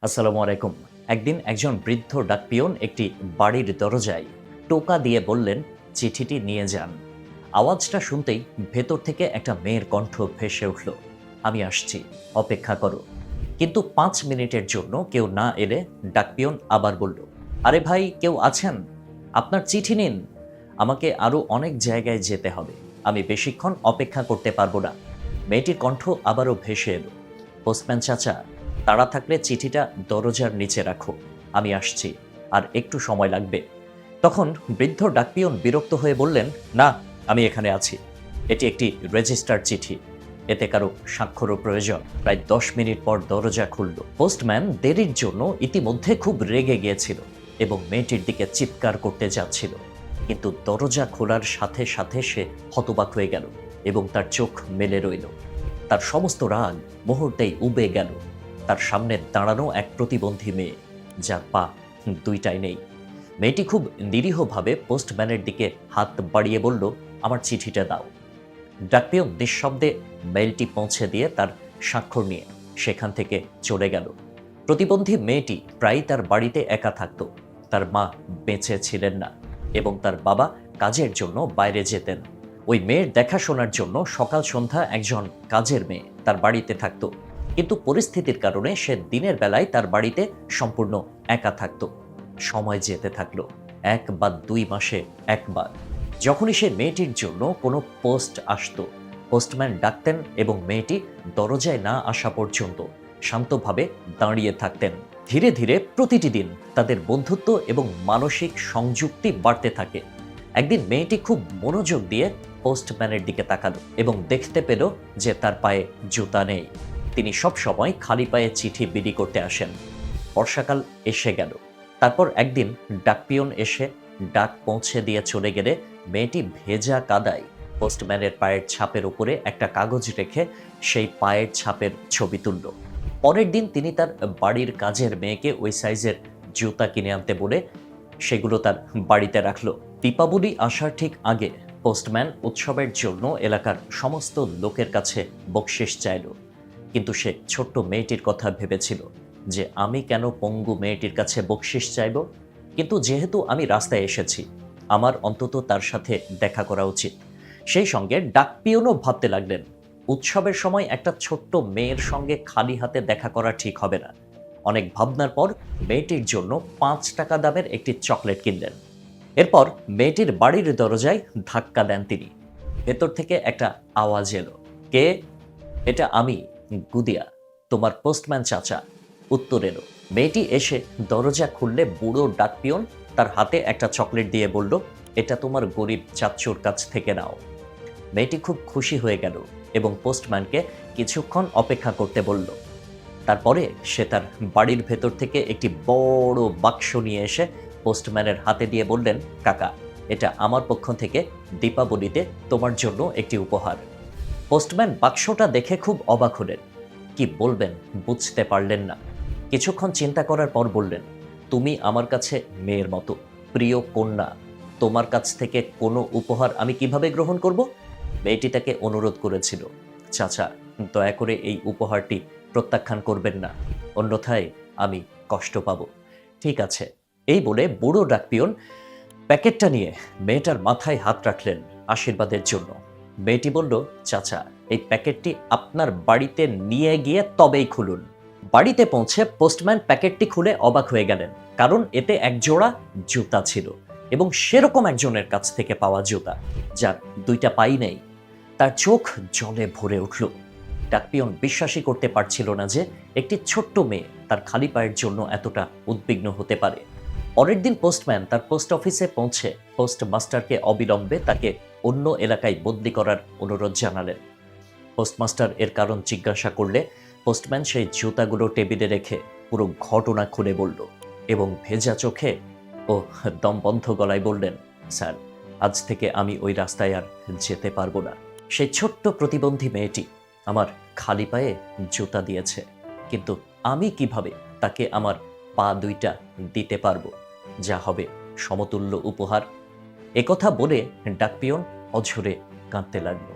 আসসালামু আলাইকুম। একদিন একজন বৃদ্ধ ডাকপিয়ন একটি বাড়ির দরজায় টোকা দিয়ে বললেন, চিঠিটি নিয়ে যান। আওয়াজটা শুনতেই ভেতর থেকে একটা মেয়ের কণ্ঠ ভেসে উঠল, আমি আসছি, অপেক্ষা করো। কিন্তু 5 মিনিটের জন্য কেউ না এলে ডাকপিয়ন আবার বলল, আরে ভাই, কেউ আছেন? আপনার চিঠি নিন। আমাকে আরো অনেক জায়গায় যেতে হবে, আমি বেশিক্ষণ অপেক্ষা করতে পারবো না। মেয়েটির কণ্ঠ আবারও ভেসে এলো, পোস্টম্যান চাচা, তাড়া থাকলে চিঠিটা দরজার নিচে রাখো, আমি আসছি, আর একটু সময় লাগবে। তখন বৃদ্ধ ডাকপিয়ন বিরক্ত হয়ে বললেন, না, আমি এখানে আছি। এটি একটি রেজিস্টার চিঠি, এতে কারো স্বাক্ষরও প্রয়োজন। প্রায় 10 মিনিট পর দরজা খুলল। পোস্টম্যান দেরির জন্য ইতিমধ্যে খুব রেগে গিয়েছিল এবং মেয়েটির দিকে চিৎকার করতে যাচ্ছিল, কিন্তু দরজা খোলার সাথে সাথে সে হতবাক হয়ে গেল এবং তার চোখ মেলে রইল। তার সমস্ত রাগ মুহূর্তেই উবে গেল। তার সামনে দাঁড়ানো এক প্রতিবন্ধী মেয়ে, যার পা দুইটাই নেই। মেয়েটি খুব নিরীহভাবে পোস্টম্যানের দিকে হাত বাড়িয়ে বলল, আমার চিঠিটা দাও। ডাকপিয়ন নিঃশব্দে মেইলটি পৌঁছে দিয়ে তার স্বাক্ষর নিয়ে সেখান থেকে চলে গেল। প্রতিবন্ধী মেয়েটি প্রায়ই তার বাড়িতে একা থাকত। তার মা বেঁচে ছিলেন না এবং তার বাবা কাজের জন্য বাইরে যেতেন। ওই মেয়ের দেখাশোনার জন্য সকাল সন্ধ্যা একজন কাজের মেয়ে তার বাড়িতে থাকত, কিন্তু পরিস্থিতির কারণে সে দিনের বেলায় তার বাড়িতে সম্পূর্ণ একা থাকত। সময় যেতে থাকলো, 1 বা 2 মাসে একবার। যখনই সে মেয়েটির জন্য কোনো পোস্ট আসতো, পোস্টম্যান ডাকতেন এবং মেয়েটি দরজায় না আসা পর্যন্ত শান্তভাবে দাঁড়িয়ে থাকতেন। ধীরে ধীরে প্রতিটি দিন তাদের বন্ধুত্ব এবং মানসিক সংযুক্তি বাড়তে থাকে। একদিন মেয়েটি খুব মনোযোগ দিয়ে পোস্টম্যানের দিকে তাকালো এবং দেখতে পেল যে তার পায়ে জুতা নেই। তিনি সব সময় খালি পায়ে চিঠি বিলি করতে আসেন। বর্ষাকাল এসে গেল। তারপর একদিন ডাকপিয়ন এসে ডাক পৌঁছে দিয়ে চলে গেলে মেয়েটি ভেজা কাদায় পোস্টম্যানের পায়ের ছাপের উপরে একটা কাগজ রেখে সেই পায়ের ছাপের ছবি তুলল। পরের দিন তিনি তার বাড়ির কাজের মেয়েকে ওই সাইজের জুতা কিনে আনতে বলে সেগুলো তার বাড়িতে রাখলো। দীপাবলি আসার ঠিক আগে পোস্টম্যান উৎসবের জন্য এলাকার সমস্ত লোকের কাছে বকশিশ চাইল, কিন্তু সে ছোট্ট মেয়েটির কথা ভেবেছিল যে আমি কেন পঙ্গু মেয়েটির কাছে বকশিশ চাইব। কিন্তু যেহেতু আমি রাস্তায় এসেছি, আমার অন্তত তার সাথে দেখা করা উচিত। সেই সঙ্গে ডাকপিয়নও ভাবতে লাগলেন, উৎসবের সময় একটা ছোট্ট মেয়ের সঙ্গে খালি হাতে দেখা করা ঠিক হবে না। অনেক ভাবনার পর মেয়েটির জন্য 5 টাকা দামের একটি চকলেট কিনলেন। এরপর মেয়েটির বাড়ির দরজায় ধাক্কা দেন তিনি। ভেতর থেকে একটা আওয়াজ এলো, কে? এটা আমি, গুদিয়া, তোমার পোস্টম্যান চাচা। উত্তর এলো। মেয়েটি এসে দরজা খুললে বুড়ো ডাকপিয়ন তার হাতে একটা চকলেট দিয়ে বলল, এটা তোমার গরিব চাচ্চুর কাছ থেকে নাও। মেয়েটি খুব খুশি হয়ে গেল এবং পোস্টম্যানকে কিছুক্ষণ অপেক্ষা করতে বলল। তারপরে সে তার বাড়ির ভেতর থেকে একটি বড় বাক্স নিয়ে এসে পোস্টম্যানের হাতে দিয়ে বললেন, কাকা, এটা আমার পক্ষ থেকে দীপাবলিতে তোমার জন্য একটি উপহার। পোস্টম্যান বাক্সটা দেখে খুব অবাক হলেন। কি বলবেন বুঝতে পারলেন না। কিছুক্ষণ চিন্তা করার পর বললেন, তুমি আমার কাছে মেয়ের মতো, প্রিয় কন্যা, তোমার কাছ থেকে কোনো উপহার আমি কিভাবে গ্রহণ করব? মেয়েটি তাকে অনুরোধ করেছিল, চাচা, দয়া করে এই উপহারটি প্রত্যাখ্যান করবেন না, অন্যথায় আমি কষ্ট পাব। ঠিক আছে, এই বলে বুড়ো ডাকপিয়ন প্যাকেটটা নিয়ে মেয়েটার মাথায় হাত রাখলেন আশীর্বাদের জন্য। মেয়েটি বলল, চাচা, এই প্যাকেটটি আপনার বাড়িতে নিয়ে গিয়ে তবেই খুলুন। বাড়িতে পৌঁছে পোস্টম্যান প্যাকেটটি খুলে অবাক হয়ে গেলেন, কারণ এতে এক জোড়া জুতা ছিল এবং সেরকম একজনের কাছ থেকে পাওয়া জুতা, যার 2টা পাই নেই। তার চোখ জলে ভরে উঠল। ডাকপিয়ন বিশ্বাসই করতে পারছিল না যে একটি ছোট্ট মেয়ে তার খালি পায়ের জন্য এতটা উদ্বিগ্ন হতে পারে। পরের দিন পোস্টম্যান তার পোস্ট অফিসে পৌঁছে পোস্টমাস্টারকে অবিলম্বে তাকে অন্য এলাকায় বদলি করার অনুরোধ জানালেন। পোস্টমাস্টার এর কারণ জিজ্ঞাসা করলে পোস্টম্যান সেই জুতাগুলো টেবিলে রেখে পুরো ঘটনা খুলে বলল এবং ভেজা চোখে ও দমবন্ধ গলায় বললেন, স্যার, আজ থেকে আমি ওই রাস্তায় আর যেতে পারবো না। সেই ছোট্ট প্রতিবন্ধী মেয়েটি আমার খালি পায়ে জুতা দিয়েছে, কিন্তু আমি কিভাবে তাকে আমার পা 2টা দিতে পারবো, যা হবে সমতুল্য উপহার? একথা বলে ডাকপিয়ন অঝরে কাঁদতে লাগলো।